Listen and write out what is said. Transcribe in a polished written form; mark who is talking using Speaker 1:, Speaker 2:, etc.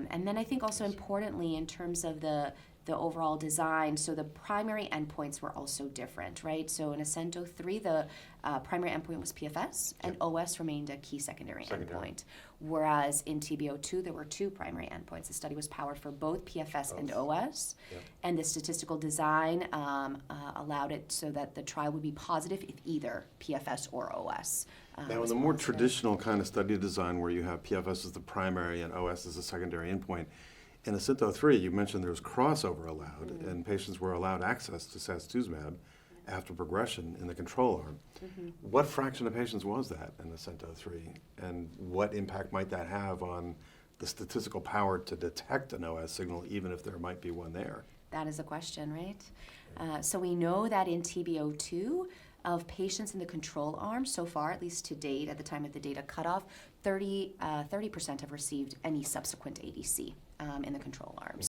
Speaker 1: And then I think also importantly in terms of the overall design, so the primary endpoints were also different, right? So in Ascent-03, the primary endpoint was PFS, and OS remained a key secondary endpoint. Whereas in TBO2, there were two primary endpoints. The study was powered for both PFS and OS, and the statistical design allowed it so that the trial would be positive if either PFS or OS
Speaker 2: Now, in the more traditional kind of study design where you have PFS as the primary and OS as a secondary endpoint, in Ascent-03, you mentioned there was crossover allowed, and patients were allowed access to sastuzumab after progression in the control arm. What fraction of patients was that in Ascent-03, and what impact might that have on the statistical power to detect an OS signal, even if there might be one there?
Speaker 1: That is a question, right? So we know that in TBO2, of patients in the control arm, so far, at least to date, at the time of the data cutoff, 30% have received any subsequent ADC in the control arms.